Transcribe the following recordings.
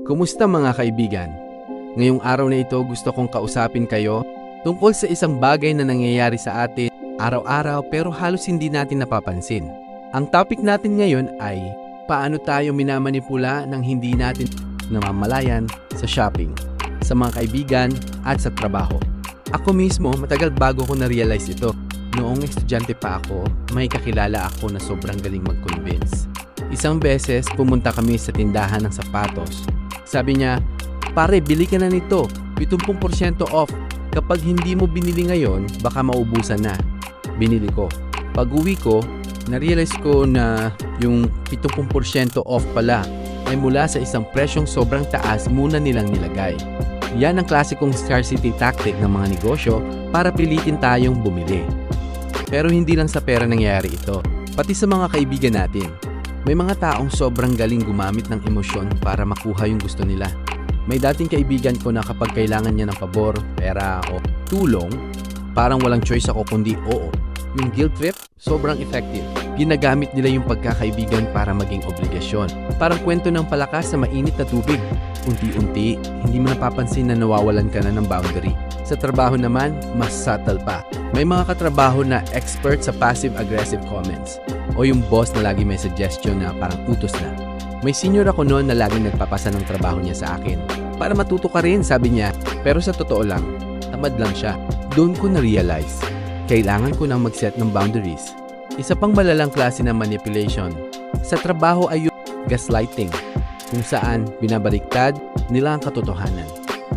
Kumusta mga kaibigan? Ngayong araw na ito gusto kong kausapin kayo tungkol sa isang bagay na nangyayari sa atin araw-araw pero halos hindi natin napapansin. Ang topic natin ngayon ay paano tayo minamanipula ng hindi natin namamalayan sa shopping, sa mga kaibigan at sa trabaho. Ako mismo matagal bago ko na-realize ito. Noong estudyante pa ako, may kakilala ako na sobrang galing mag-convince. Isang beses pumunta kami sa tindahan ng sapatos. Sabi niya, "Pare, bili ka na nito, 70% off. Kapag hindi mo binili ngayon, baka maubusan na." Binili ko. Pag-uwi ko, na-realize ko na yung 70% off pala ay mula sa isang presyong sobrang taas muna nilang nilagay. Yan ang klasikong scarcity tactic ng mga negosyo para pilitin tayong bumili. Pero hindi lang sa pera nangyayari ito, pati sa mga kaibigan natin. May mga taong sobrang galing gumamit ng emosyon para makuha yung gusto nila. May dating kaibigan ko na kapag kailangan niya ng pabor, pera o tulong, parang walang choice ako kundi oo. Yung guilt trip, sobrang effective. Ginagamit nila yung pagkakaibigan para maging obligasyon. Parang kwento ng palakas sa mainit na tubig. Unti-unti, hindi mo napapansin na nawawalan ka na ng boundary. Sa trabaho naman, mas subtle pa. May mga katrabaho na expert sa passive-aggressive comments o yung boss na lagi may suggestion na parang utos na. May senior ako noon na laging nagpapasa ng trabaho niya sa akin. Para matuto ka rin, sabi niya. Pero sa totoo lang, tamad lang siya. Doon ko na-realize, kailangan ko nang mag-set ng boundaries. Isa pang malalang klase ng manipulation sa trabaho ay yung gaslighting, kung saan binabaliktad nila ang katotohanan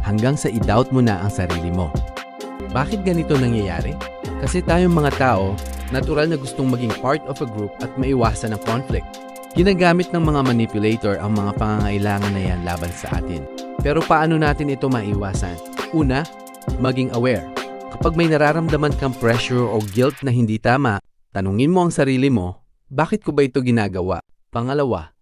hanggang sa i-doubt mo na ang sarili mo. Bakit ganito nangyayari? Kasi tayong mga tao, natural na gustong maging part of a group at maiwasan ang conflict. Ginagamit ng mga manipulator ang mga pangangailangan na yan laban sa atin. Pero paano natin ito maiwasan? Una, maging aware. Kapag may nararamdaman kang pressure o guilt na hindi tama, tanungin mo ang sarili mo, bakit ko ba ito ginagawa? Pangalawa,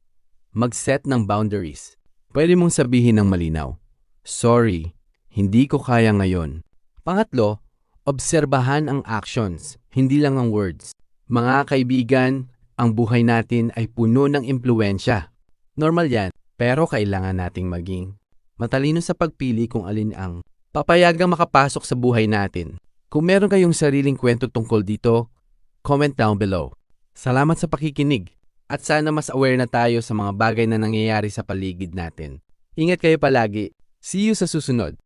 mag-set ng boundaries. Pwede mong sabihin ng malinaw, "Sorry, hindi ko kaya ngayon." Pangatlo, obserbahan ang actions, hindi lang ang words. Mga kaibigan, ang buhay natin ay puno ng impluwensya. Normal yan, pero kailangan nating maging matalino sa pagpili kung alin ang papayagang makapasok sa buhay natin. Kung meron kayong sariling kwento tungkol dito, comment down below. Salamat sa pakikinig at sana mas aware na tayo sa mga bagay na nangyayari sa paligid natin. Ingat kayo palagi. See you sa susunod.